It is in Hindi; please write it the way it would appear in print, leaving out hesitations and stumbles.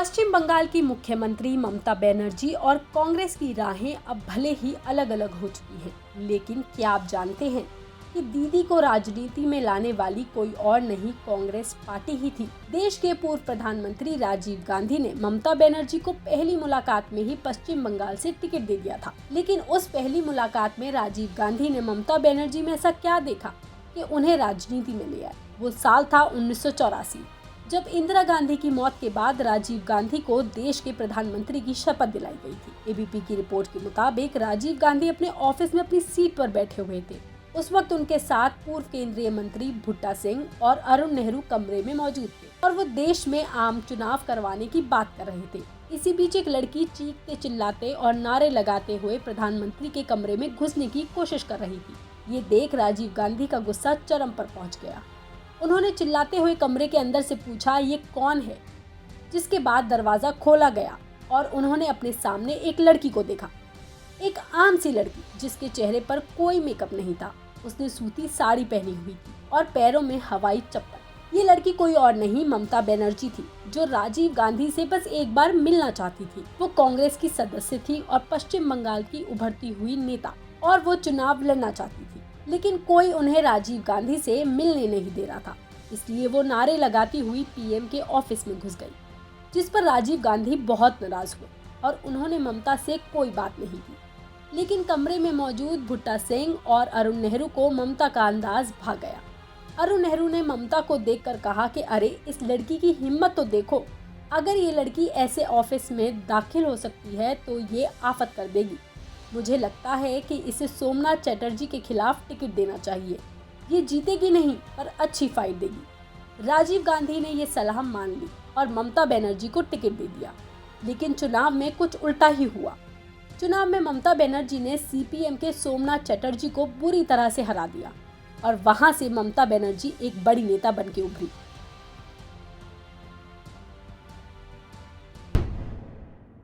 पश्चिम बंगाल की मुख्यमंत्री ममता बनर्जी और कांग्रेस की राहें अब भले ही अलग अलग हो चुकी हैं, लेकिन क्या आप जानते हैं कि दीदी को राजनीति में लाने वाली कोई और नहीं कांग्रेस पार्टी ही थी। देश के पूर्व प्रधानमंत्री राजीव गांधी ने ममता बनर्जी को पहली मुलाकात में ही पश्चिम बंगाल से टिकट दे दिया था, लेकिन उस पहली मुलाकात में राजीव गांधी ने ममता बनर्जी में ऐसा क्या देखा कि उन्हें राजनीति में ले आए। वो साल था 1984, जब इंदिरा गांधी की मौत के बाद राजीव गांधी को देश के प्रधानमंत्री की शपथ दिलाई गई थी। एबीपी की रिपोर्ट के मुताबिक राजीव गांधी अपने ऑफिस में अपनी सीट पर बैठे हुए थे। उस वक्त उनके साथ पूर्व केंद्रीय मंत्री भुट्टा सिंह और अरुण नेहरू कमरे में मौजूद थे और वो देश में आम चुनाव करवाने की बात कर रहे थे। इसी बीच एक लड़की चीखते चिल्लाते और नारे लगाते हुए प्रधानमंत्री के कमरे में घुसने की कोशिश कर रही थी। ये देख राजीव गांधी का गुस्सा चरम पर पहुंच गया। उन्होंने चिल्लाते हुए कमरे के अंदर से पूछा, ये कौन है? जिसके बाद दरवाजा खोला गया और उन्होंने अपने सामने एक लड़की को देखा। एक आम सी लड़की जिसके चेहरे पर कोई मेकअप नहीं था। उसने सूती साड़ी पहनी हुई थी और पैरों में हवाई चप्पल। ये लड़की कोई और नहीं ममता बनर्जी थी, जो राजीव गांधी से बस एक बार मिलना चाहती थी। वो कांग्रेस की सदस्य थी और पश्चिम बंगाल की उभरती हुई नेता, और वो चुनाव लड़ना चाहती थी, लेकिन कोई उन्हें राजीव गांधी से मिलने नहीं दे रहा था। इसलिए वो नारे लगाती हुई पीएम के ऑफिस में घुस गई, जिस पर राजीव गांधी बहुत नाराज हुए और उन्होंने ममता से कोई बात नहीं की। लेकिन कमरे में मौजूद भुट्टा सिंह और अरुण नेहरू को ममता का अंदाज भा गया। अरुण नेहरू ने ममता को देखकर कहा कि अरे, इस लड़की की हिम्मत तो देखो। अगर ये लड़की ऐसे ऑफिस में दाखिल हो सकती है तो ये आफत कर देगी। मुझे लगता है कि इसे सोमनाथ चटर्जी के खिलाफ टिकट देना चाहिए। ये जीतेगी नहीं, पर अच्छी फाइट देगी। राजीव गांधी ने ये सलाह मान ली और ममता बनर्जी को टिकट दे दिया। लेकिन चुनाव में कुछ उल्टा ही हुआ। चुनाव में ममता बनर्जी ने सीपीएम के सोमनाथ चटर्जी को बुरी तरह से हरा दिया और वहां से ममता बनर्जी एक बड़ी नेता बन के उभरी।